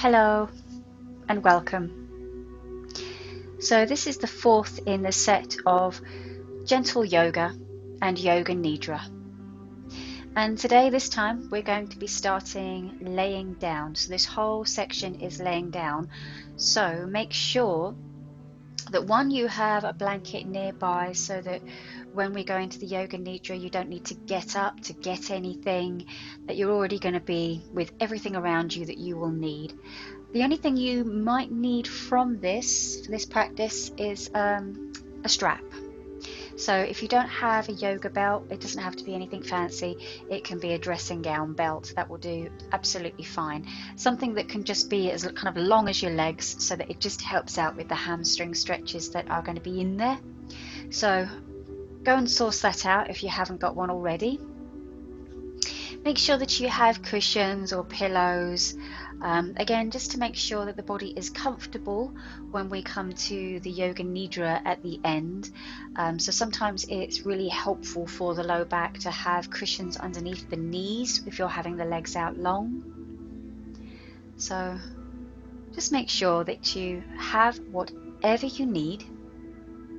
Hello and welcome. So this is the fourth in the set of gentle yoga and Yoga Nidra. And today, this time, we're going to be starting laying down. So this whole section is laying down. So make sure that you have a blanket nearby so that when we go into the Yoga Nidra, you don't need to get up to get anything, that you're already going to be with everything around you that you will need. The only thing you might need from this, for this practice, is a strap. So if you don't have a yoga belt, it doesn't have to be anything fancy. It can be a dressing gown belt. That will do absolutely fine. Something that can just be as kind of long as your legs, so that it just helps out with the hamstring stretches that are going to be in there. So go and source that out if you haven't got one already. Make sure that you have cushions or pillows, again, just to make sure that the body is comfortable when we come to the Yoga Nidra at the end. So sometimes it's really helpful for the low back to have cushions underneath the knees if you're having the legs out long. So just make sure that you have whatever you need,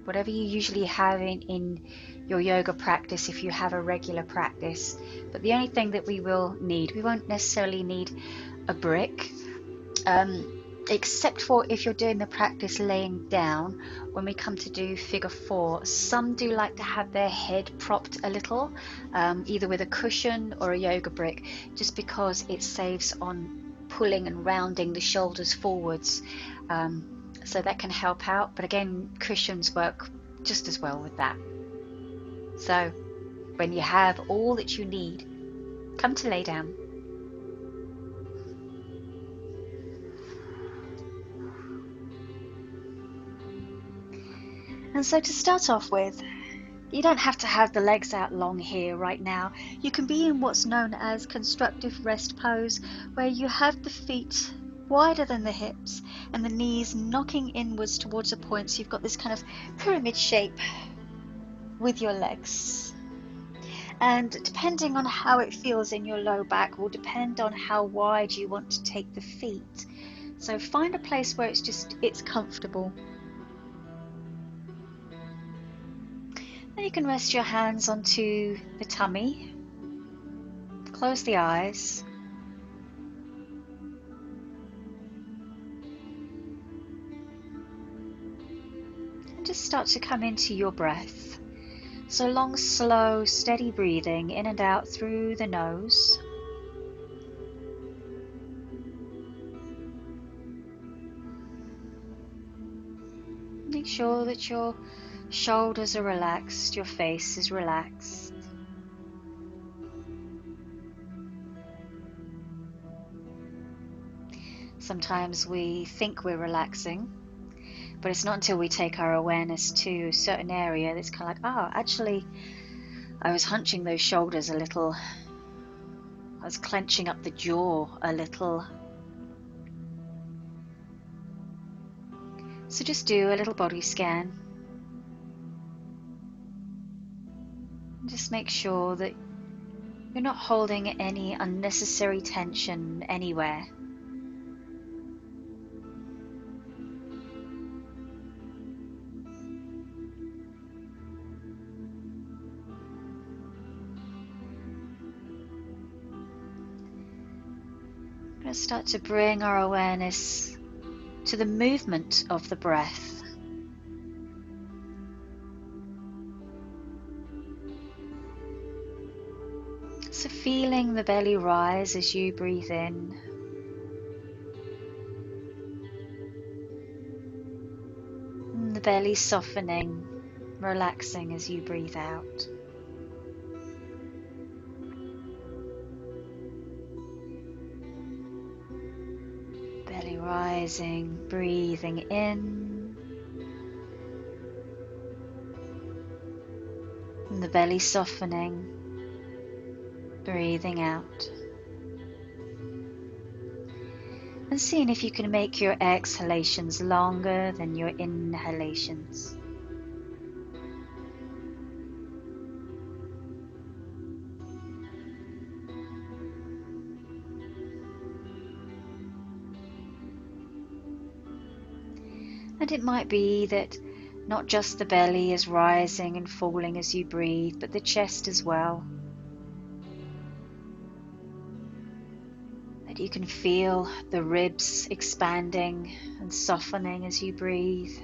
whatever you usually have in your yoga practice if you have a regular practice. But the only thing that we will need, we won't necessarily need a brick, except for if you're doing the practice laying down. When we come to do figure 4, some do like to have their head propped a little, either with a cushion or a yoga brick, just because it saves on pulling and rounding the shoulders forwards. So that can help out, but again, cushions work just as well with that. So when you have all that you need, come to lay down. And so to start off with, you don't have to have the legs out long here right now. You can be in what's known as constructive rest pose, where you have the feet wider than the hips and the knees knocking inwards towards a point, so you've got this kind of pyramid shape with your legs. And depending on how it feels in your low back will depend on how wide you want to take the feet. So find a place where it's comfortable. Then you can rest your hands onto the tummy, close the eyes, and just start to come into your breath. So long, slow, steady breathing in and out through the nose. Make sure that your shoulders are relaxed, your face is relaxed. Sometimes we think we're relaxing, but it's not until we take our awareness to a certain area that's kind of like, actually, I was hunching those shoulders a little. I was clenching up the jaw a little. So just do a little body scan. Just make sure that you're not holding any unnecessary tension anywhere. We're going to start to bring our awareness to the movement of the breath. So feeling the belly rise as you breathe in. And the belly softening, relaxing as you breathe out. Belly rising, breathing in. And the belly softening, breathing out. And seeing if you can make your exhalations longer than your inhalations. And it might be that not just the belly is rising and falling as you breathe, but the chest as well. That you can feel the ribs expanding and softening as you breathe.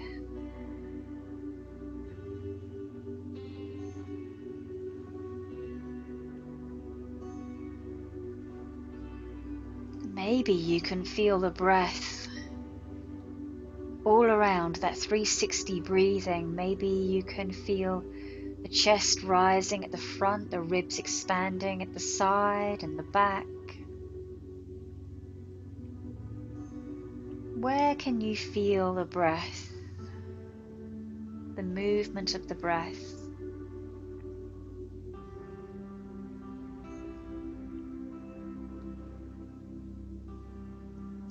Maybe you can feel the breath all around, that 360 breathing. Maybe you can feel the chest rising at the front, the ribs expanding at the side and the back. Where can you feel the breath, the movement of the breath?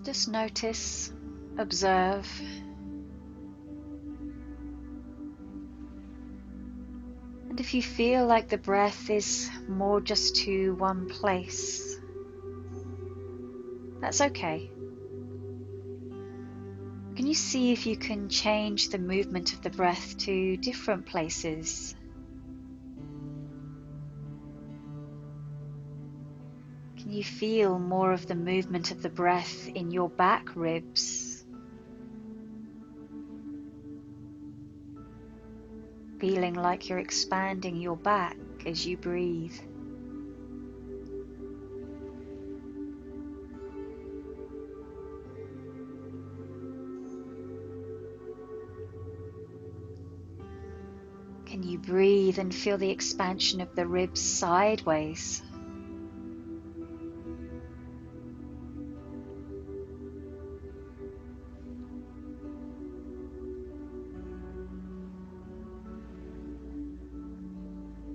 Just notice, observe. And if you feel like the breath is more just to one place, that's okay. Can you see if you can change the movement of the breath to different places? Can you feel more of the movement of the breath in your back ribs? Feeling like you're expanding your back as you breathe. Can you breathe and feel the expansion of the ribs sideways?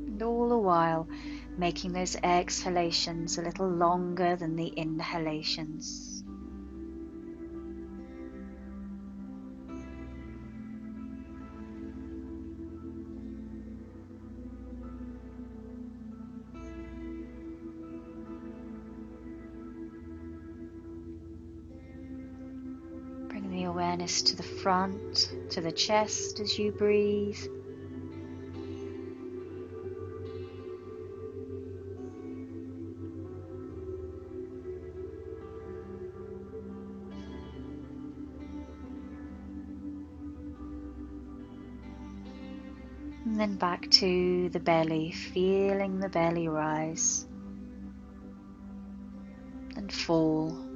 And all the while making those exhalations a little longer than the inhalations. Bring the awareness to the front, to the chest as you breathe. And then back to the belly, feeling the belly rise and fall.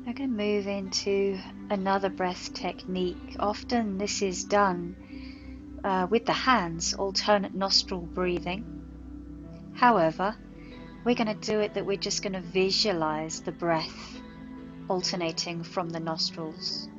We're going to move into another breath technique. Often this is done with the hands, alternate nostril breathing. However, we're going to do it that we're just going to visualize the breath alternating from the nostrils.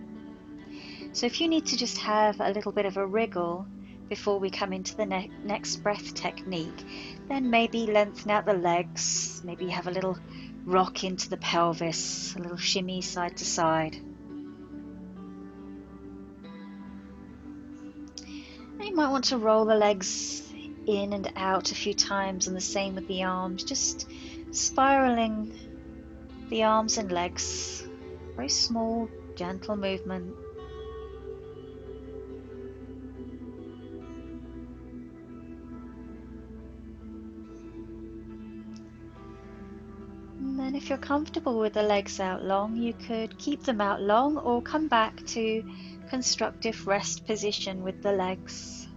So if you need to just have a little bit of a wriggle before we come into the next breath technique, then maybe lengthen out the legs, maybe have a little rock into the pelvis, a little shimmy side to side. And you might want to roll the legs in and out a few times, and the same with the arms, just spiraling the arms and legs. Very small, gentle movement. And then if you're comfortable with the legs out long, you could keep them out long or come back to constructive rest position with the legs.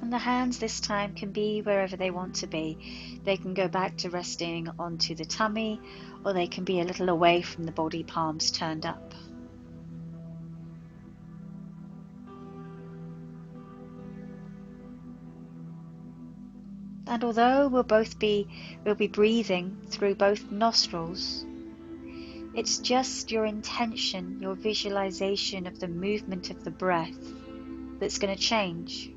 And the hands this time can be wherever they want to be. They can go back to resting onto the tummy, or they can be a little away from the body, palms turned up. And although we'll be breathing through both nostrils, it's just your intention, your visualization of the movement of the breath that's going to change.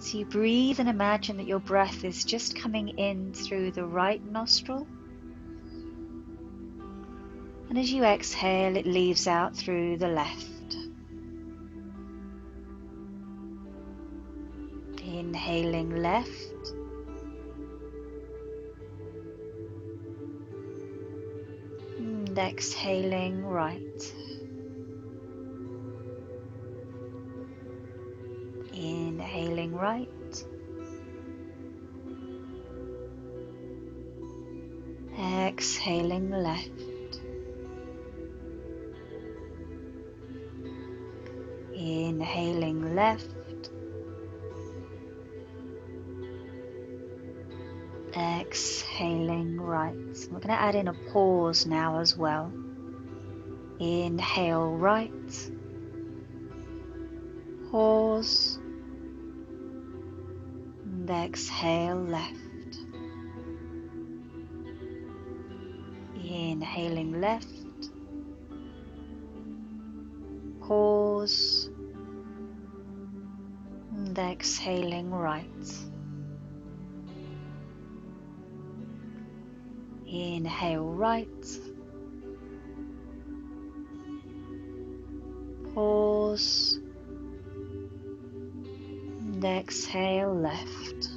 So you breathe and imagine that your breath is just coming in through the right nostril. And as you exhale, it leaves out through the left. Inhaling left. And exhaling right. Inhaling right. Exhaling left. Inhaling left. Exhaling right. We're going to add in a pause now as well. Inhale right. Pause. And exhale left. Inhaling left. Pause. And exhaling right. Inhale right. Pause. And exhale left.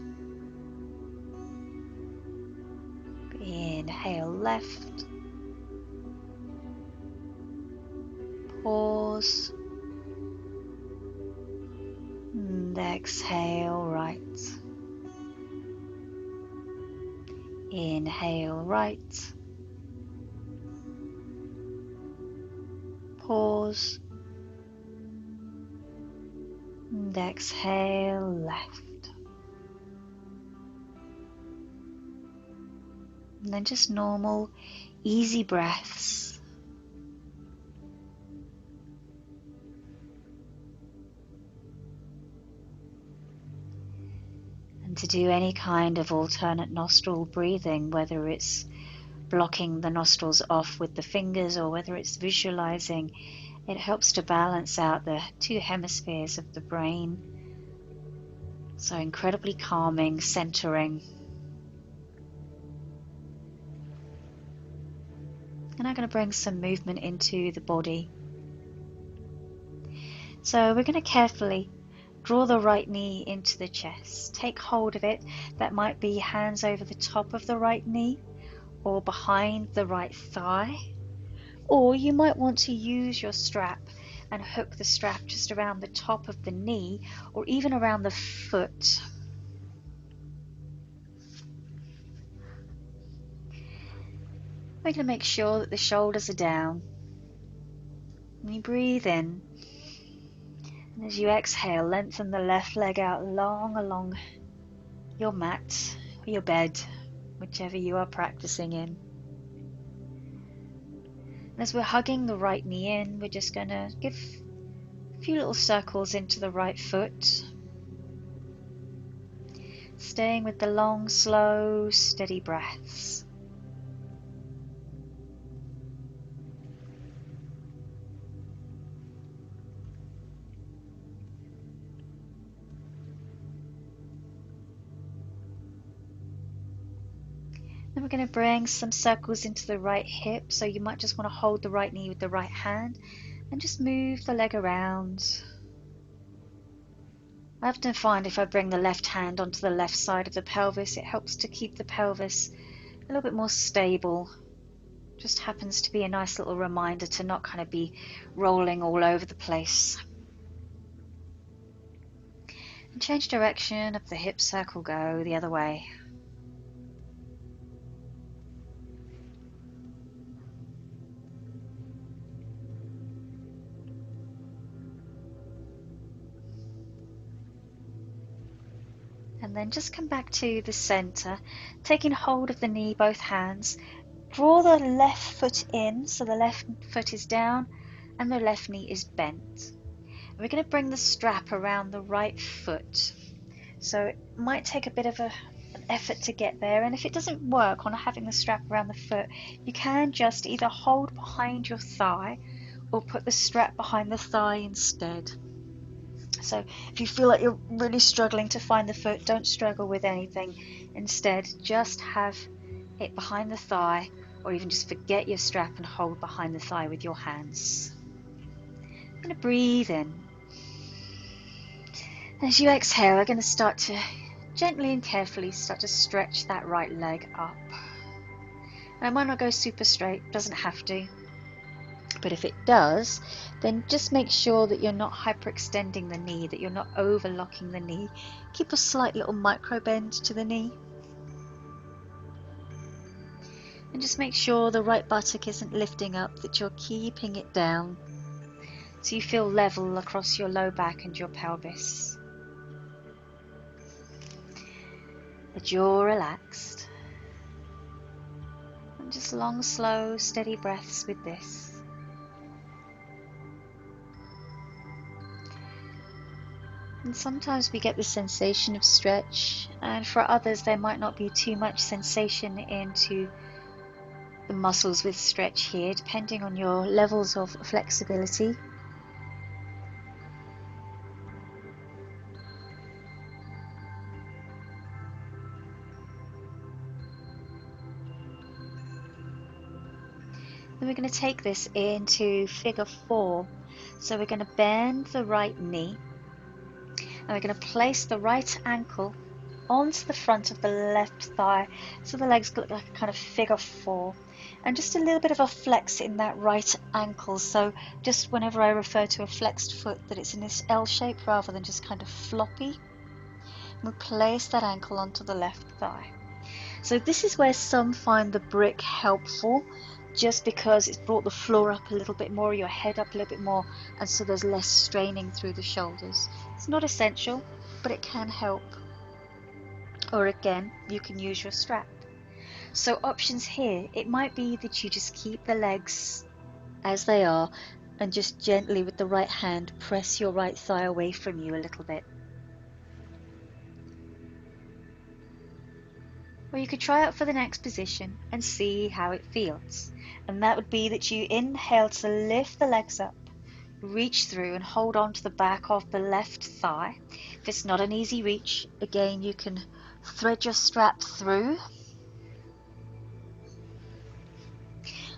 Inhale left. Pause. And exhale right. Inhale right. Pause. And exhale left. And then just normal, easy breaths. And to do any kind of alternate nostril breathing, whether it's blocking the nostrils off with the fingers or whether it's visualizing, it helps to balance out the two hemispheres of the brain. So incredibly calming, centering. And I'm going to bring some movement into the body. So we're going to carefully draw the right knee into the chest. Take hold of it. That might be hands over the top of the right knee or behind the right thigh. Or you might want to use your strap and hook the strap just around the top of the knee or even around the foot. We're going to make sure that the shoulders are down. And you breathe in. And as you exhale, lengthen the left leg out long along your mat or your bed, whichever you are practicing in. And as we're hugging the right knee in, we're just going to give a few little circles into the right foot. Staying with the long, slow, steady breaths. Then we're going to bring some circles into the right hip, so you might just want to hold the right knee with the right hand and just move the leg around. I often find if I bring the left hand onto the left side of the pelvis, it helps to keep the pelvis a little bit more stable. Just happens to be a nice little reminder to not kind of be rolling all over the place. And change direction of the hip circle, go the other way. And then just come back to the center, taking hold of the knee, both hands. Draw the left foot in, so the left foot is down and the left knee is bent. And we're going to bring the strap around the right foot. So it might take a bit of an effort to get there, and if it doesn't work on having the strap around the foot, you can just either hold behind your thigh or put the strap behind the thigh instead. So if you feel like you're really struggling to find the foot, don't struggle with anything. Instead, just have it behind the thigh, or even just forget your strap and hold behind the thigh with your hands. I'm going to breathe in. As you exhale, we're going to start to gently and carefully start to stretch that right leg up. And it might not go super straight, doesn't have to. But if it does, then just make sure that you're not hyperextending the knee, that you're not overlocking the knee. Keep a slight little micro bend to the knee. And just make sure the right buttock isn't lifting up, that you're keeping it down so you feel level across your low back and your pelvis. The jaw relaxed. And just long, slow, steady breaths with this. And sometimes we get the sensation of stretch, and for others there might not be too much sensation into the muscles with stretch here, depending on your levels of flexibility. Then we're going to take this into figure 4. So we're going to bend the right knee, and we're going to place the right ankle onto the front of the left thigh, so the legs look like a kind of figure 4, and just a little bit of a flex in that right ankle. So just whenever I refer to a flexed foot, that it's in this L shape rather than just kind of floppy. We'll place that ankle onto the left thigh. So this is where some find the brick helpful, just because it's brought the floor up a little bit more, your head up a little bit more, and so there's less straining through the shoulders. It's not essential, but it can help. Or again, you can use your strap. So options here, it might be that you just keep the legs as they are and just gently with the right hand press your right thigh away from you a little bit. Or you could try out for the next position and see how it feels. And that would be that you inhale to lift the legs up, reach through and hold on to the back of the left thigh. If it's not an easy reach, again you can thread your strap through.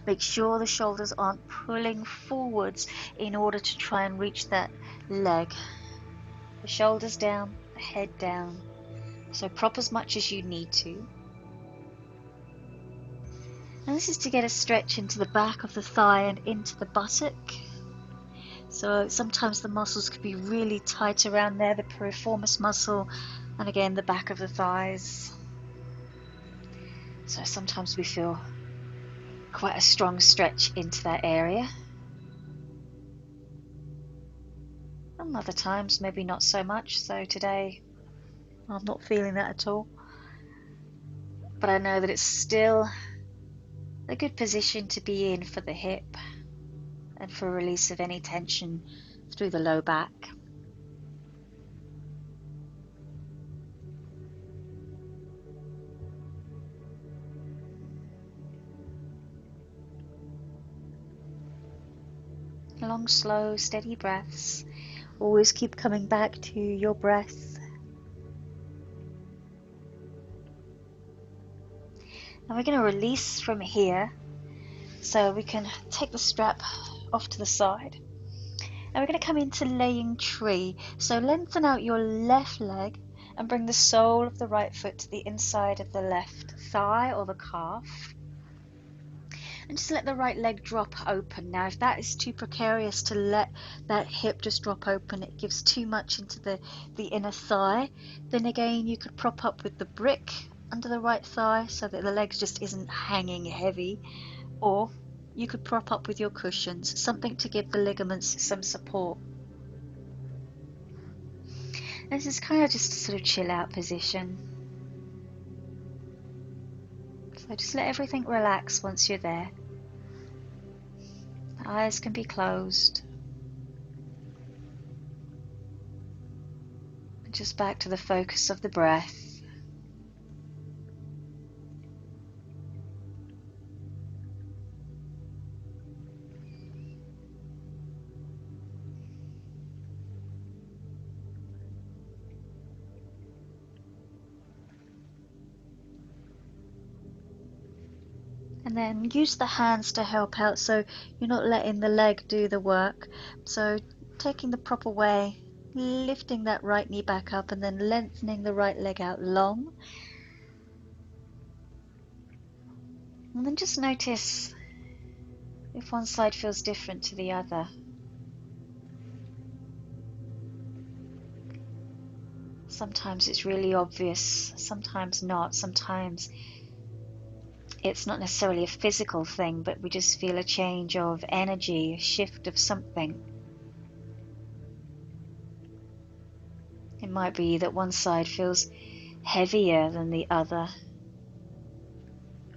Make sure the shoulders aren't pulling forwards in order to try and reach that leg. The shoulders down, the head down. So prop as much as you need to. And this is to get a stretch into the back of the thigh and into the buttock. So sometimes the muscles could be really tight around there, the piriformis muscle, and again the back of the thighs. So sometimes we feel quite a strong stretch into that area. And other times maybe not so much. So today I'm not feeling that at all. But I know that it's still a good position to be in for the hip and for release of any tension through the low back. Long, slow, steady breaths. Always keep coming back to your breath. Now we're going to release from here, so we can take the strap off to the side. And we're going to come into laying tree. So lengthen out your left leg and bring the sole of the right foot to the inside of the left thigh or the calf. And just let the right leg drop open. Now if that is too precarious to let that hip just drop open, it gives too much into the inner thigh, then again you could prop up with the brick under the right thigh so that the legs just isn't hanging heavy, or you could prop up with your cushions, something to give the ligaments some support. This is kind of just a sort of chill out position. So just let everything relax once you're there. The eyes can be closed. And just back to the focus of the breath. And then use the hands to help out, so you're not letting the leg do the work. So taking the proper way, lifting that right knee back up and then lengthening the right leg out long. And then just notice if one side feels different to the other. Sometimes it's really obvious, sometimes not. Sometimes it's not necessarily a physical thing, but we just feel a change of energy, a shift of something. It might be that one side feels heavier than the other,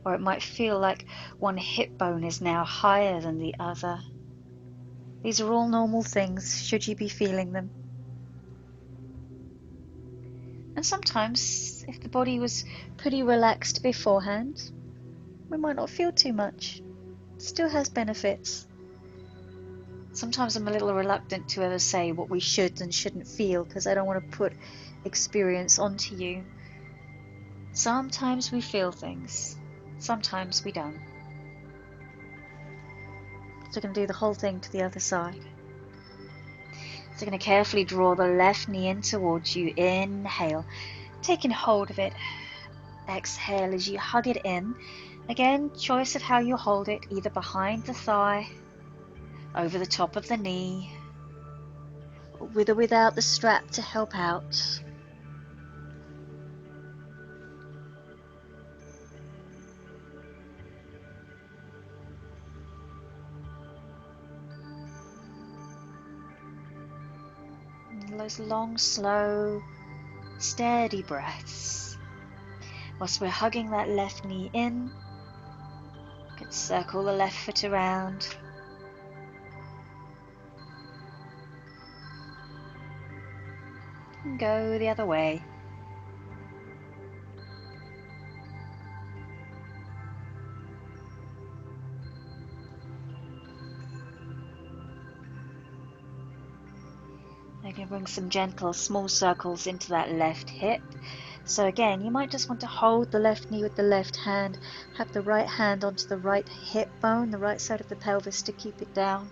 or it might feel like one hip bone is now higher than the other. These are all normal things, should you be feeling them. And sometimes, if the body was pretty relaxed beforehand, we might not feel too much. It still has benefits. Sometimes I'm a little reluctant to ever say what we should and shouldn't feel, because I don't want to put experience onto you. Sometimes we feel things, sometimes we don't. So we're going to do the whole thing to the other side. So you're going to carefully draw the left knee in towards you. Inhale, taking hold of it. Exhale as you hug it in. Again, choice of how you hold it, either behind the thigh, over the top of the knee, with or without the strap to help out. And those long, slow, steady breaths. Whilst we're hugging that left knee in, you can circle the left foot around. And go the other way. You can bring some gentle small circles into that left hip. So again, you might just want to hold the left knee with the left hand, have the right hand onto the right hip bone, the right side of the pelvis to keep it down,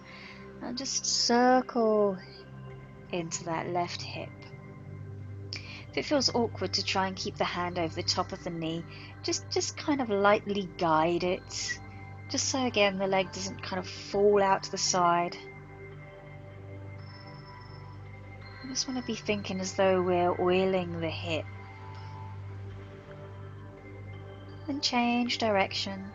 and just circle into that left hip. If it feels awkward to try and keep the hand over the top of the knee, just kind of lightly guide it, just so again the leg doesn't kind of fall out to the side. I just want to be thinking as though we're oiling the hip. And change direction.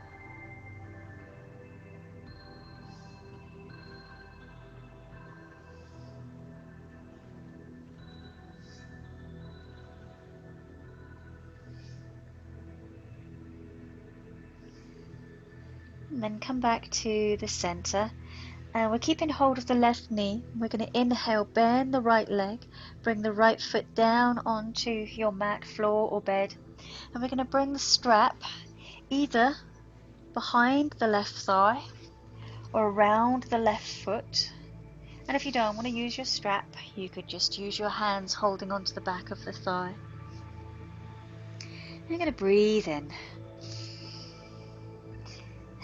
And then come back to the center. And we're keeping hold of the left knee. We're going to inhale, bend the right leg, bring the right foot down onto your mat, floor or bed. And we're going to bring the strap either behind the left thigh or around the left foot. And if you don't want to use your strap, you could just use your hands holding onto the back of the thigh. And you're going to breathe in.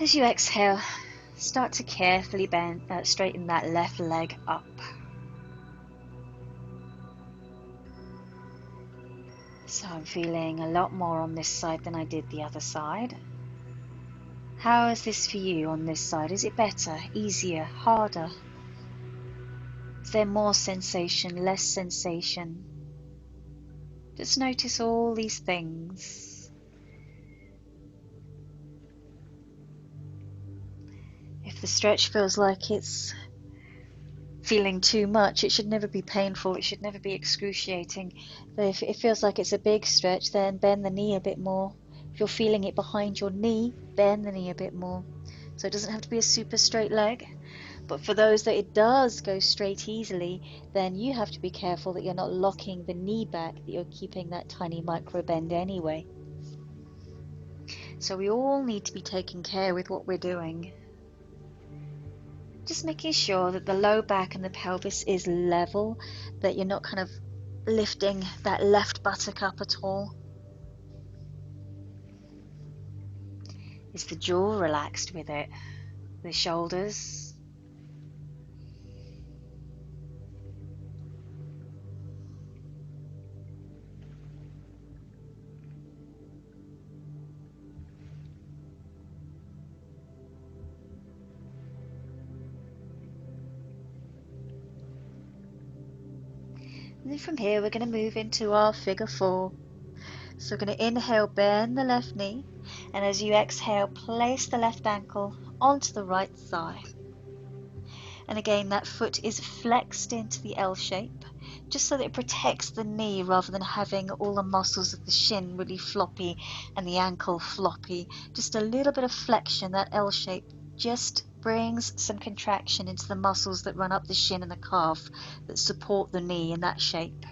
As you exhale, start to carefully straighten that left leg up. So I'm feeling a lot more on this side than I did the other side. How is this for you on this side? Is it better, easier, harder? Is there more sensation, less sensation? Just notice all these things. If the stretch feels like it's feeling too much, it should never be painful, it should never be excruciating. But if it feels like it's a big stretch, then bend the knee a bit more. If you're feeling it behind your knee, bend the knee a bit more. So it doesn't have to be a super straight leg. But for those that it does go straight easily, then you have to be careful that you're not locking the knee back, that you're keeping that tiny micro bend anyway. So we all need to be taking care with what we're doing. Just making sure that the low back and the pelvis is level, that you're not kind of lifting that left buttock up at all. Is the jaw relaxed with it? The shoulders? And then from here we're going to move into our figure 4. So we're going to inhale, bend the left knee, and as you exhale, place the left ankle onto the right thigh. And again, that foot is flexed into the L shape, just so that it protects the knee rather than having all the muscles of the shin really floppy and the ankle floppy. Just a little bit of flexion, that L shape just brings some contraction into the muscles that run up the shin and the calf that support the knee in that shape.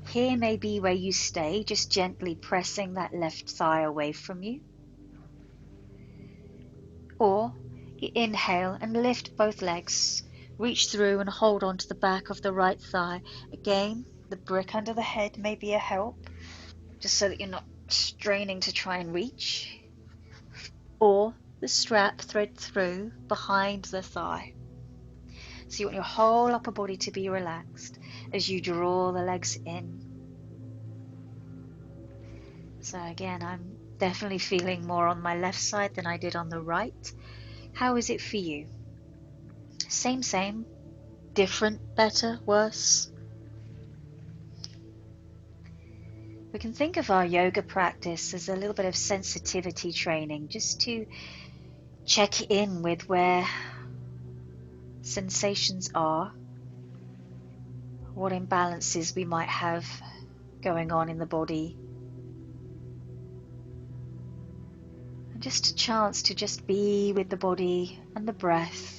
Here may be where you stay, just gently pressing that left thigh away from you. Or you inhale and lift both legs, reach through and hold on to the back of the right thigh. Again, the brick under the head may be a help, just so that you're not straining to try and reach. Or the strap thread through behind the thigh. So you want your whole upper body to be relaxed as you draw the legs in. So again, I'm definitely feeling more on my left side than I did on the right. How is it for you? Same, different, better, worse? We can think of our yoga practice as a little bit of sensitivity training, just to check in with where sensations are, what imbalances we might have going on in the body. And just a chance to just be with the body and the breath.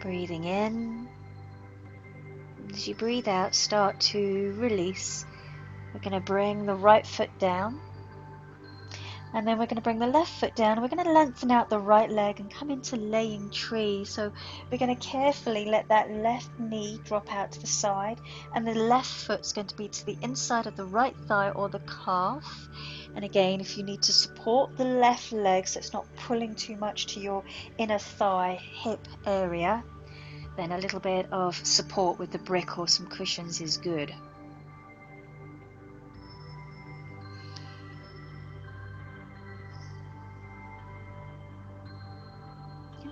Breathing in. As you breathe out, start to release. We're going to bring the right foot down. And then we're going to bring the left foot down, and we're going to lengthen out the right leg and come into laying tree. So we're going to carefully let that left knee drop out to the side, and the left foot's going to be to the inside of the right thigh or the calf. And again, if you need to support the left leg so it's not pulling too much to your inner thigh, hip area, then a little bit of support with the brick or some cushions is good.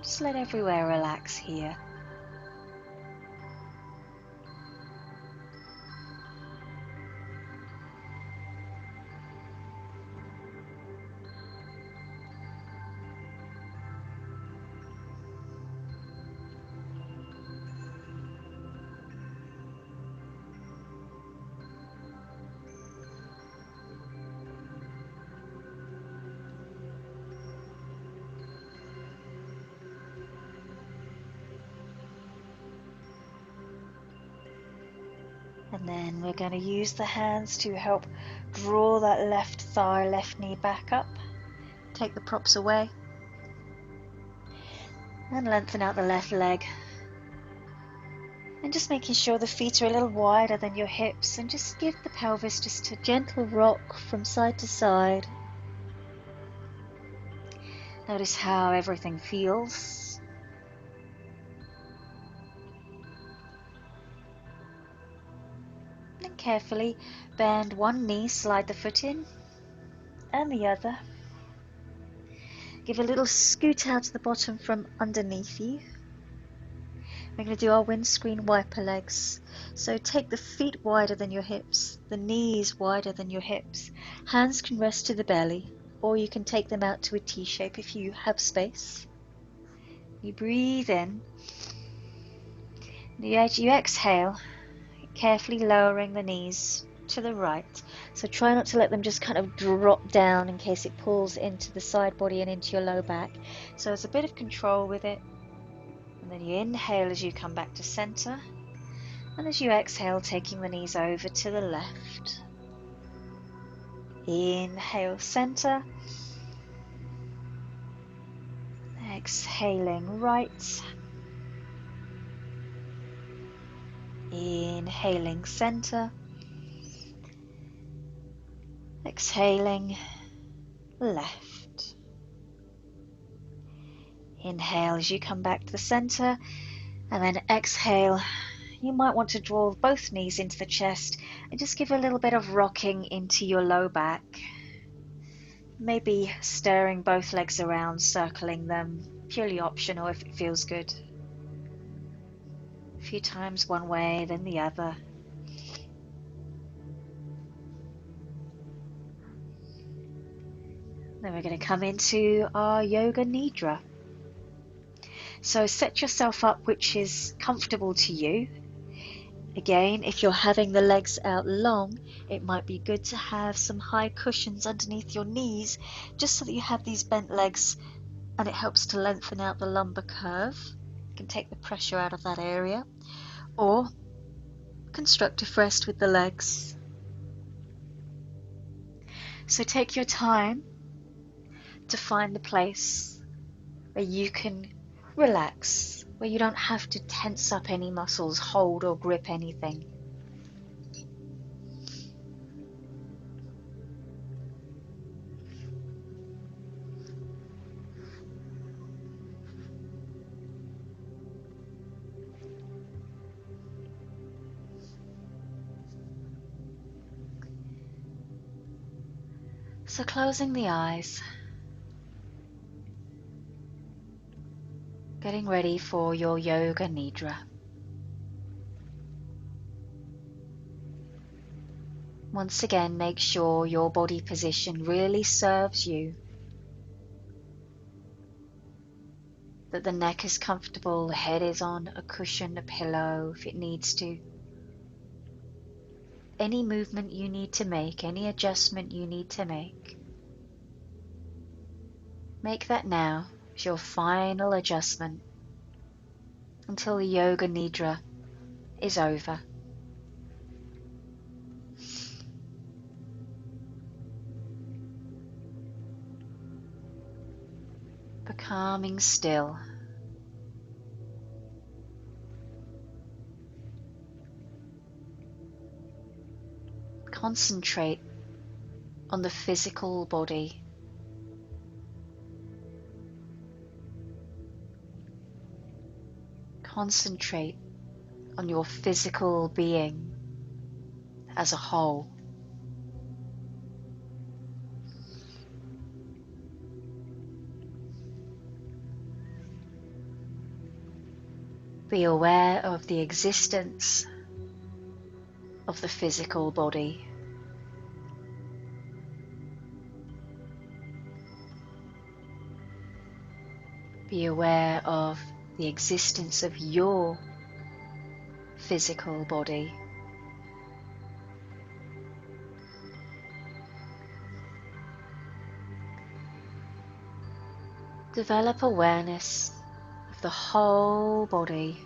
Just let everywhere relax here. And then we're going to use the hands to help draw that left thigh, left knee back up. Take the props away. And lengthen out the left leg. And just making sure the feet are a little wider than your hips. And just give the pelvis just a gentle rock from side to side. Notice how everything feels. And carefully bend one knee, slide the foot in, and the other. Give a little scoot out to the bottom from underneath you. We're going to do our windscreen wiper legs. So take the feet wider than your hips, the knees wider than your hips. Hands can rest to the belly, or you can take them out to a T shape if you have space. You breathe in. You exhale, carefully lowering the knees to the right. So try not to let them just kind of drop down in case it pulls into the side body and into your low back. So it's a bit of control with it. And then you inhale as you come back to center. And as you exhale, taking the knees over to the left. Inhale, center. Exhaling, right. Inhaling, center. Exhaling, left. Inhale as you come back to the center, and then exhale. You might want to draw both knees into the chest and just give a little bit of rocking into your low back. Maybe stirring both legs around, circling them, purely optional if it feels good. A few times one way, then the other. Then we're going to come into our Yoga Nidra. So set yourself up which is comfortable to you. Again, if you're having the legs out long, it might be good to have some high cushions underneath your knees, just so that you have these bent legs and it helps to lengthen out the lumbar curve. You can take the pressure out of that area. Or constructive rest with the legs. So take your time to find the place where you can relax, where you don't have to tense up any muscles, hold or grip anything. So closing the eyes, getting ready for your Yoga Nidra. Once again, make sure your body position really serves you, that the neck is comfortable, the head is on a cushion, a pillow if it needs to. Any movement you need to make, any adjustment you need to make that now as your final adjustment until the Yoga Nidra is over. Becoming still. Concentrate on the physical body. Concentrate on your physical being as a whole. Be aware of the existence of the physical body. Be aware of the existence of your physical body. Develop awareness of the whole body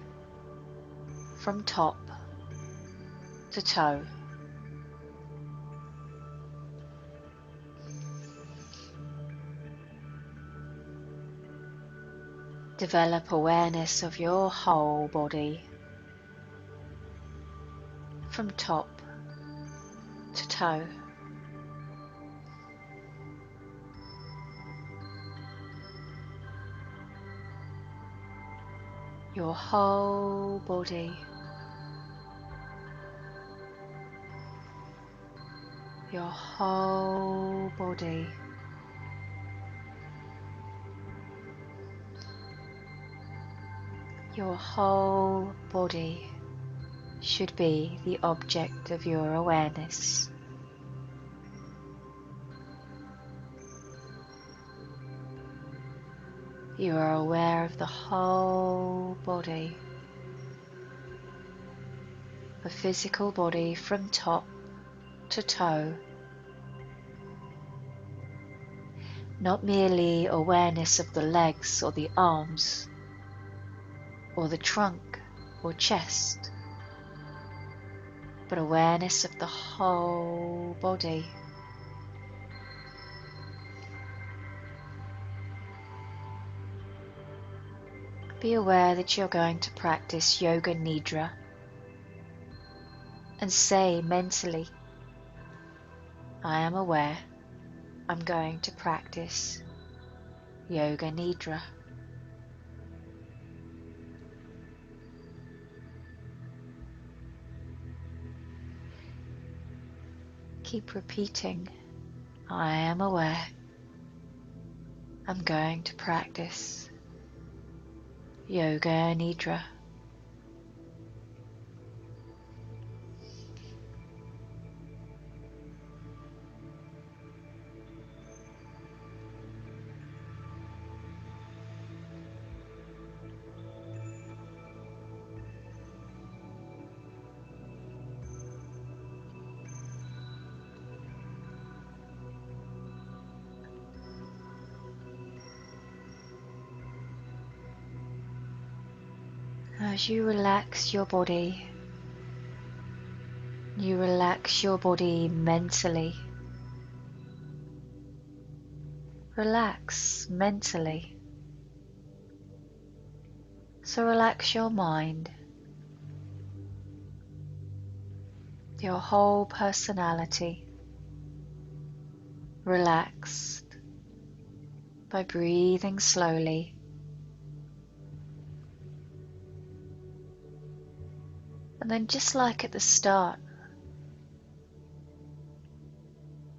from top to toe. Develop awareness of your whole body from top to toe. Your whole body. Your whole body. Your whole body should be the object of your awareness. You are aware of the whole body, the physical body from top to toe. Not merely awareness of the legs or the arms, or the trunk or chest, but awareness of the whole body. be aware that you're going to practice Yoga Nidra and say mentally, I am aware I'm going to practice Yoga Nidra. Keep repeating, I am aware I'm going to practice Yoga Nidra. As you relax your body mentally. Relax mentally. So relax your mind, your whole personality, relaxed by breathing slowly. And then, just like at the start,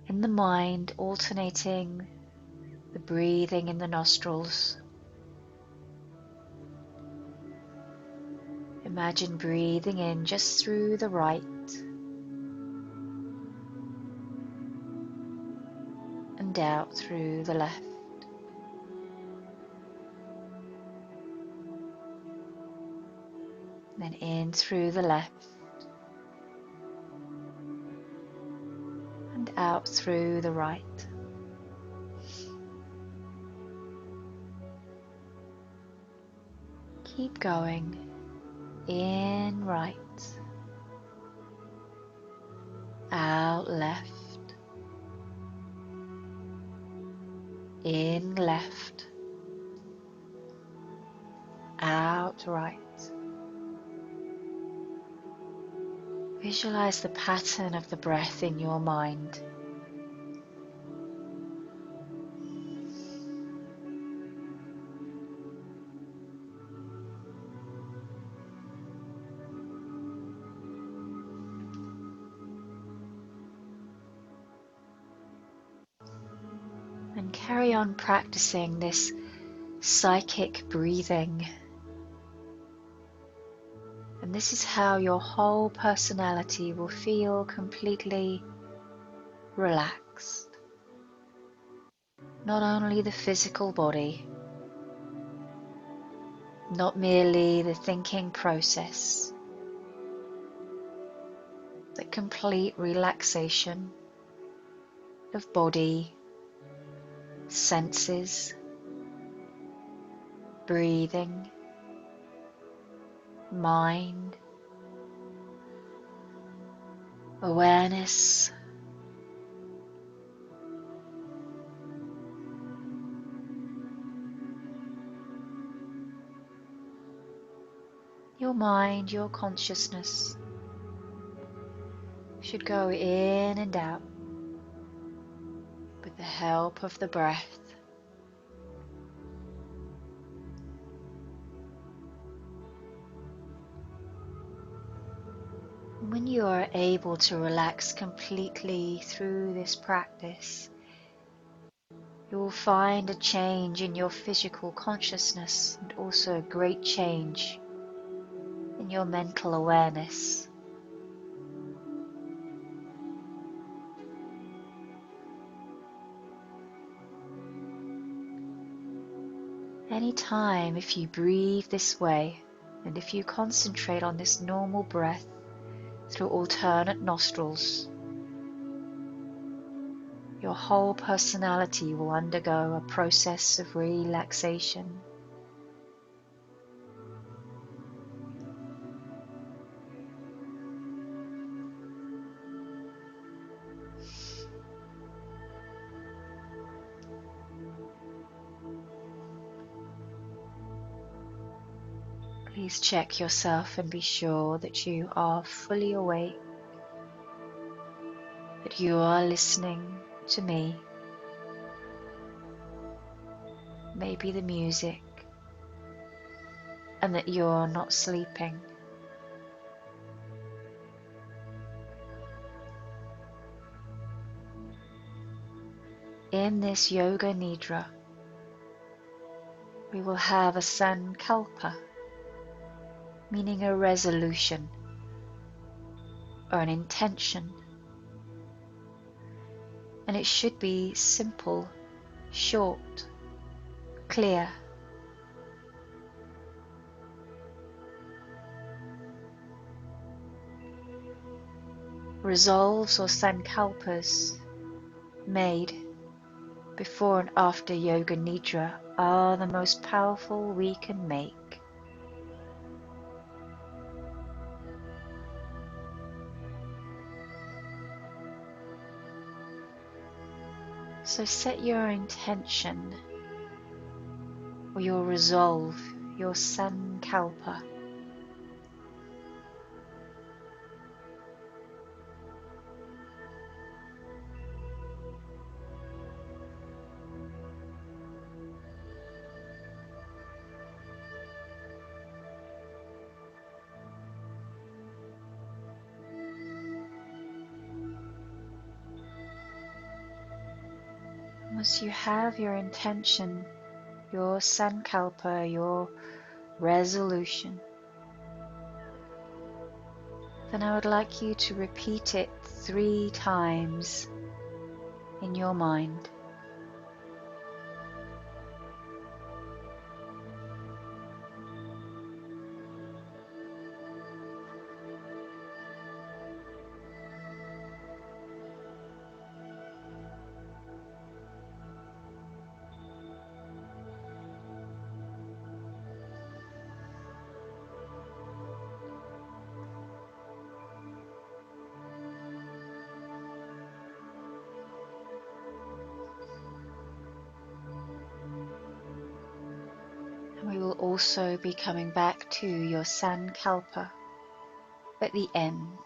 in the mind, alternating the breathing in the nostrils. Imagine breathing in just through the right and out through the left. Then in through the left and out through the right. Keep going. In right, out left, in left, out right. Visualize the pattern of the breath in your mind. And carry on practicing this psychic breathing. And this is how your whole personality will feel completely relaxed. Not only the physical body, not merely the thinking process, but complete relaxation of body, senses, breathing, mind, awareness. Your mind, your consciousness should go in and out with the help of the breath. When you are able to relax completely through this practice, you will find a change in your physical consciousness and also a great change in your mental awareness. Anytime if you breathe this way and if you concentrate on this normal breath through alternate nostrils, your whole personality will undergo a process of relaxation. Please check yourself and be sure that you are fully awake, that you are listening to me, maybe the music, and that you're not sleeping. In this Yoga Nidra, we will have a sankalpa, meaning a resolution or an intention. And it should be simple, short, clear. Resolves or sankalpas made before and after Yoga Nidra are the most powerful we can make. So set your intention or your resolve, your sankalpa. Once you have your intention, your sankalpa, your resolution, then I would like you to repeat it 3 times in your mind. We will also be coming back to your sankalpa at the end.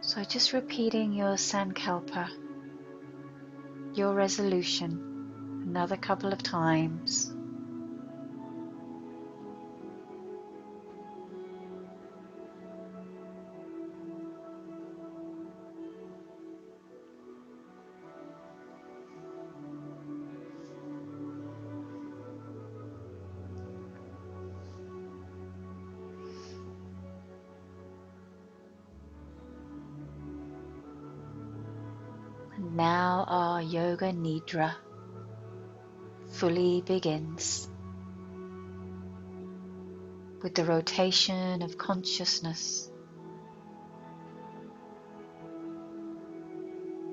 So just repeating your sankalpa, your resolution, another couple of times. And now our Yoga Nidra fully begins with the rotation of consciousness.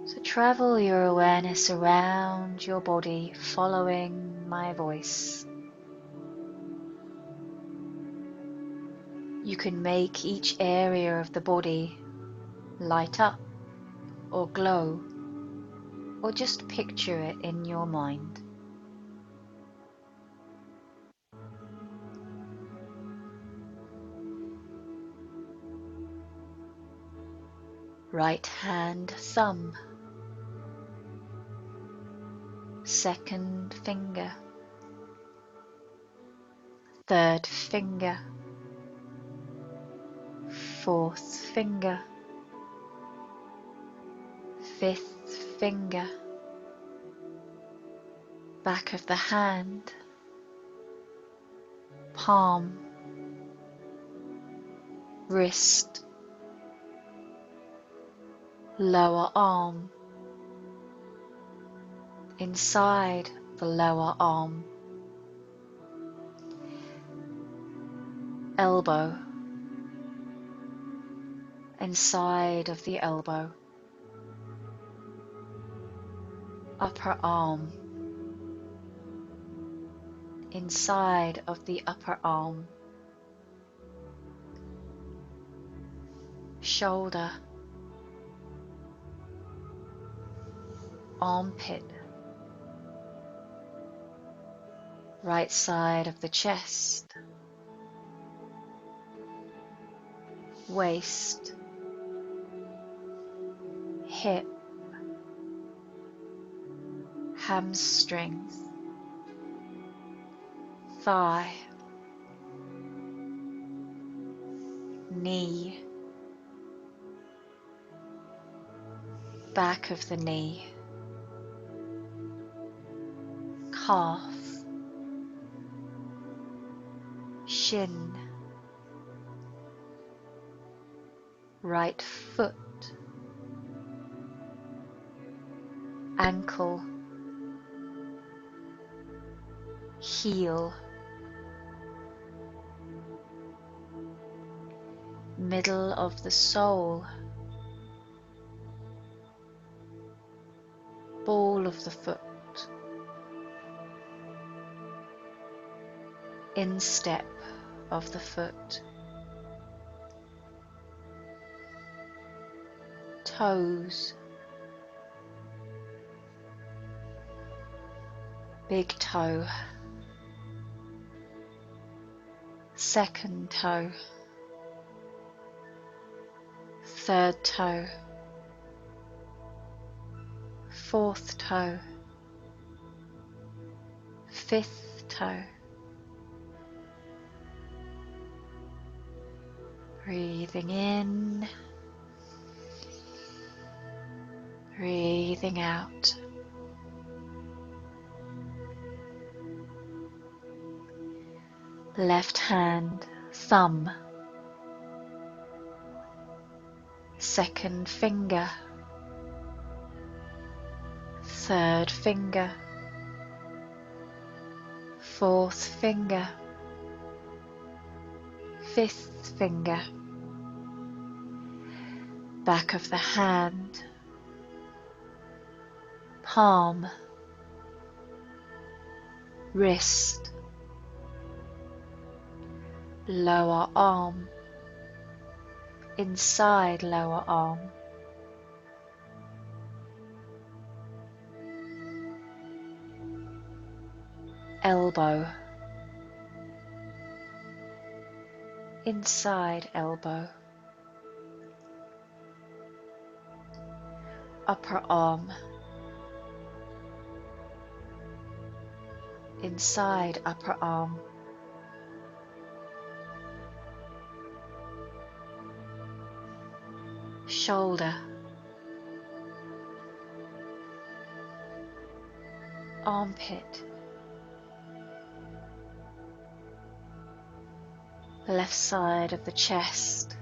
So travel your awareness around your body, following my voice. You can make each area of the body light up or glow, or just picture it in your mind. Right hand thumb, second finger, third finger, fourth finger, fifth finger, back of the hand, palm, wrist, lower arm, inside the lower arm, elbow, inside of the elbow, upper arm, inside of the upper arm, shoulder, armpit, right side of the chest, waist, hip, hamstrings, thigh, knee, back of the knee, calf, shin, right foot, ankle, heel, middle of the sole, ball of the foot, instep of the foot, toes, big toe, second toe, third toe, fourth toe, fifth toe. Breathing in, breathing out. Left hand, thumb, second finger, third finger, fourth finger, fifth finger, back of the hand, palm, wrist, lower arm, inside lower arm, elbow, inside elbow, upper arm, inside upper arm, shoulder, armpit, left side of the chest,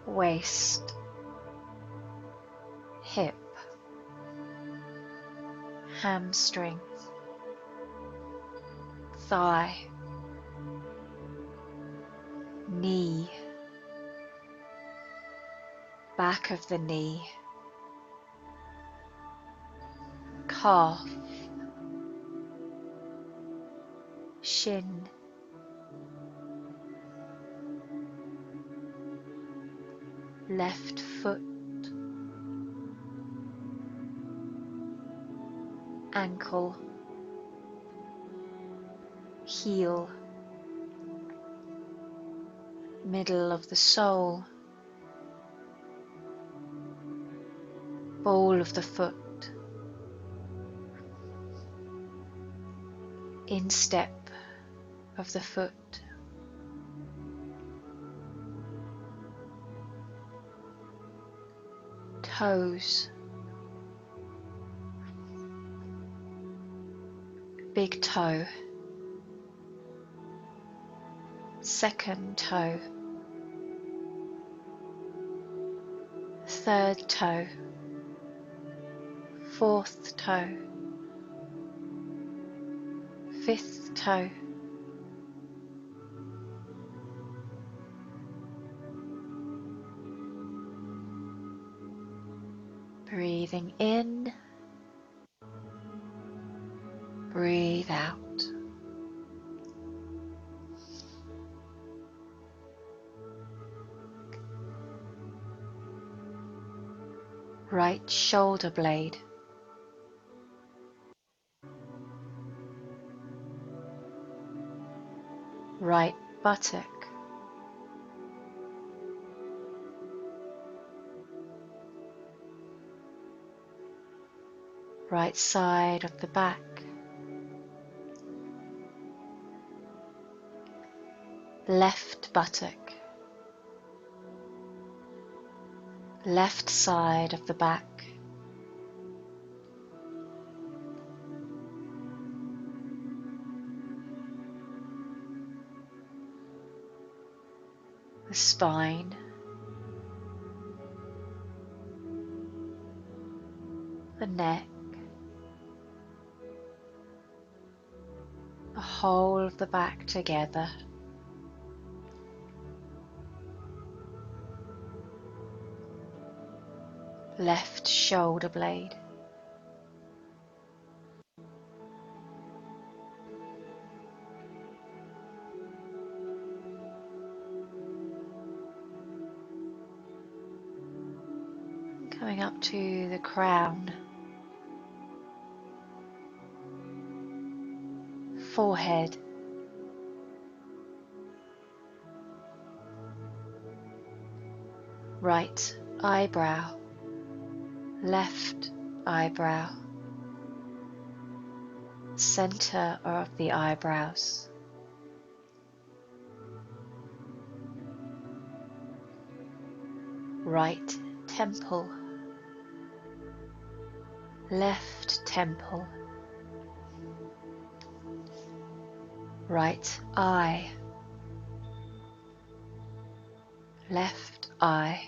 waist, hip, hamstrings, thigh, knee, back of the knee, calf, shin, left foot, ankle, heel, middle of the sole, ball of the foot, instep of the foot, toes, big toe, second toe, third toe, fourth toe, fifth toe, breathing in, breathe out. right shoulder blade, right buttock, right side of the back, left buttock, left side of the back, the spine, the neck, the whole of the back together. Left shoulder blade, coming up to the crown, forehead, right eyebrow, left eyebrow, center of the eyebrows, right temple, left temple, right eye, left eye,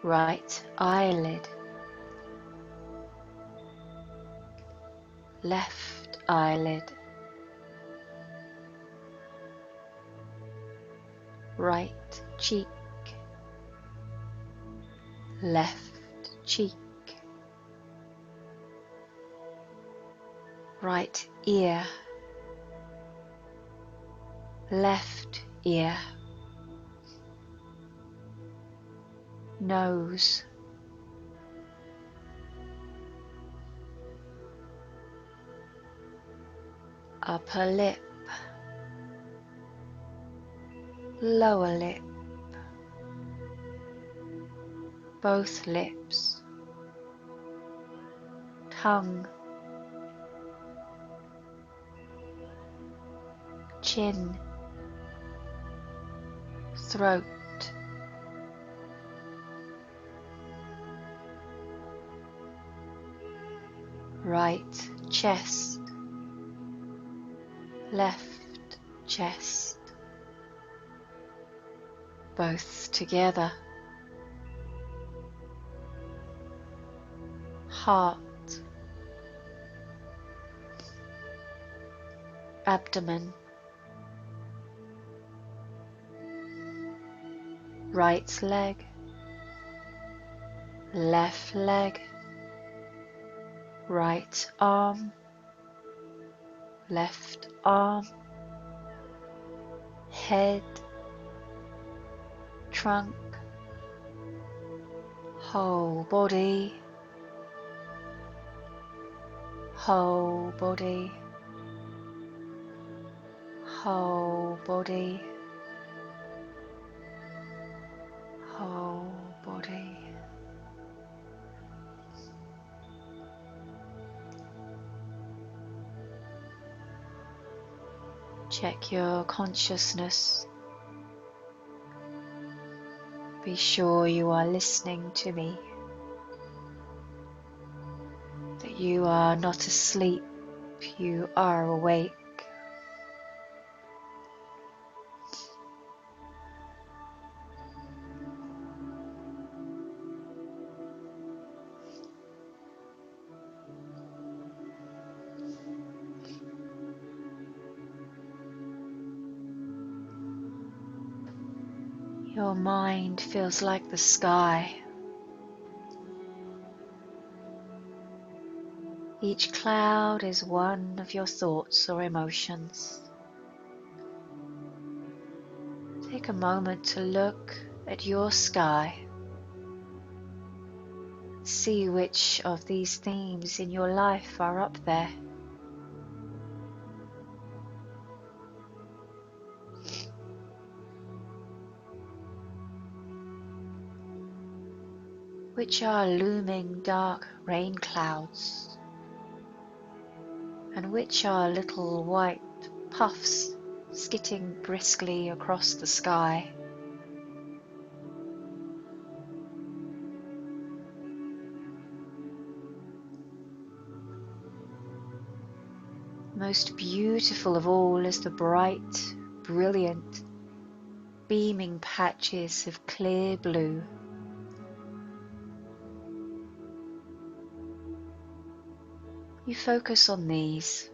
right eyelid, left eyelid, right cheek, left cheek, right ear, left ear, nose, upper lip, lower lip, both lips, tongue, chin, throat, right chest, left chest, both together, heart, abdomen, right leg, left leg, right arm, left arm, head, trunk, whole body, whole body, whole body, whole body. Check your consciousness. Be sure you are listening to me, that you are not asleep, you are awake. Your mind feels like the sky. Each cloud is one of your thoughts or emotions. Take a moment to look at your sky. See which of these themes in your life are up there. Which are looming dark rain clouds, and which are little white puffs skitting briskly across the sky. Most beautiful of all is the bright, brilliant, beaming patches of clear blue. You focus on these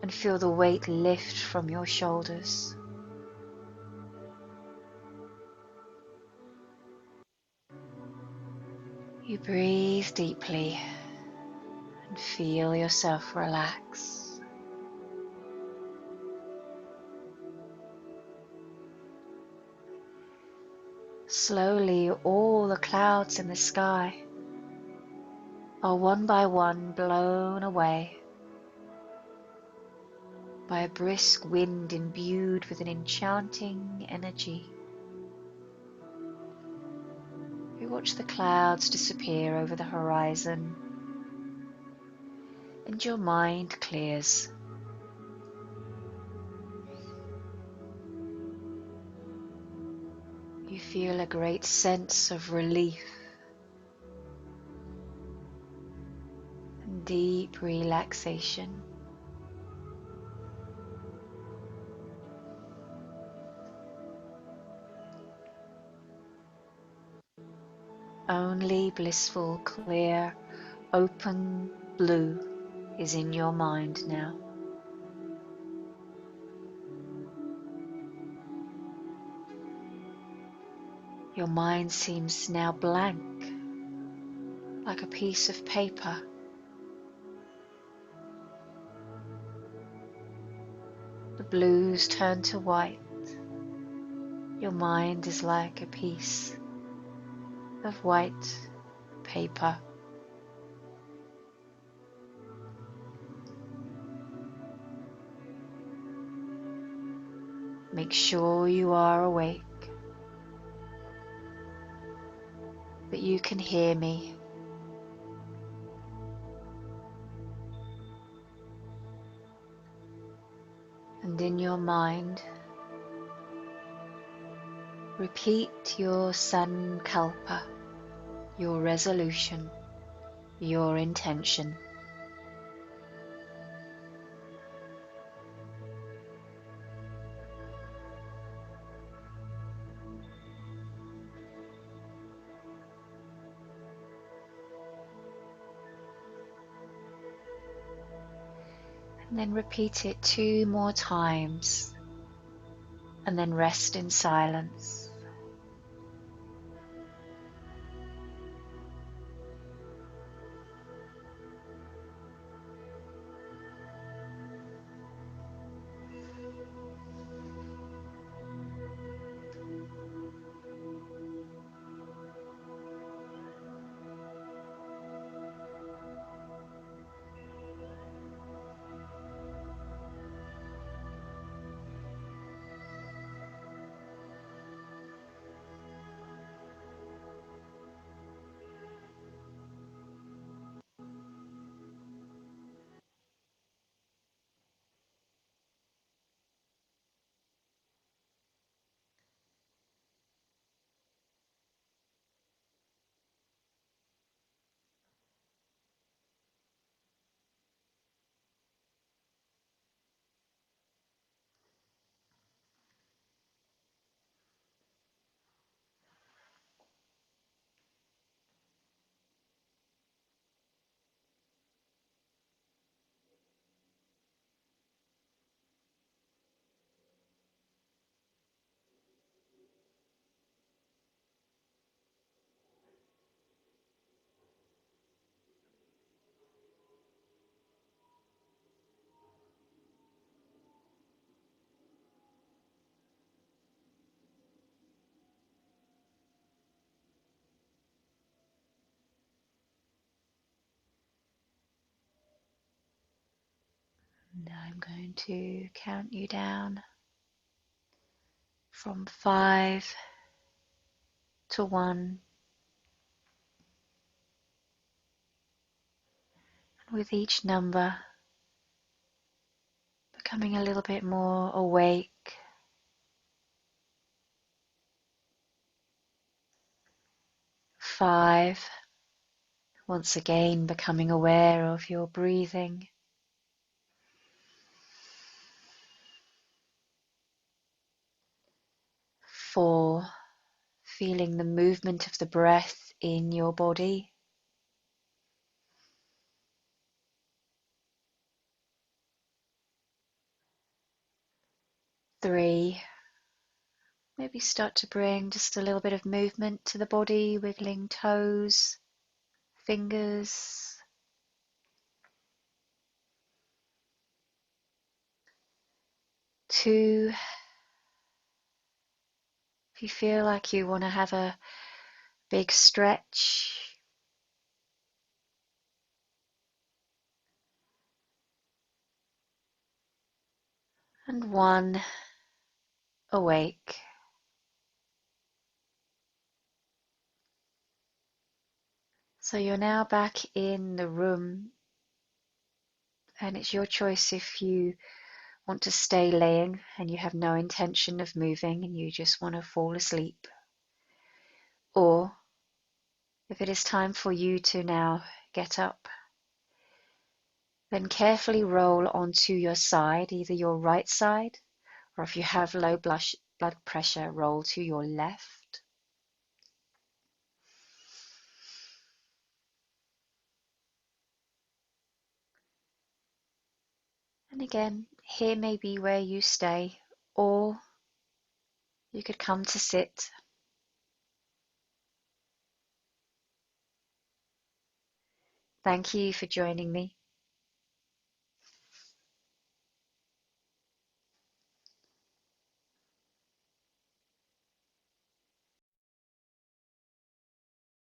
and feel the weight lift from your shoulders. You breathe deeply and feel yourself relax. Slowly, all the clouds in the sky are one by one blown away by a brisk wind imbued with an enchanting energy. You watch the clouds disappear over the horizon, and your mind clears. You feel a great sense of relief and deep relaxation. Only blissful, clear, open blue is in your mind now. Your mind seems now blank, like a piece of paper. The blues turn to white. Your mind is like a piece of white paper. Make sure you are awake, that you can hear me. And in your mind, repeat your sankalpa, your resolution, your intention. And then repeat it 2 more times, and then rest in silence. And I'm going to count you down from 5 to 1. And with each number, becoming a little bit more awake. 5. Once again, becoming aware of your breathing. 4. Feeling the movement of the breath in your body. 3. Maybe start to bring just a little bit of movement to the body, wiggling toes, fingers. 2. If you feel like you want to have a big stretch. 1. Awake. So you're now back in the room, and it's your choice if you want to stay laying and you have no intention of moving and you just want to fall asleep, or if it is time for you to now get up, then carefully roll onto your side, either your right side, or if you have low blood pressure, roll to your left. And again, here may be where you stay, or you could come to sit. Thank you for joining me.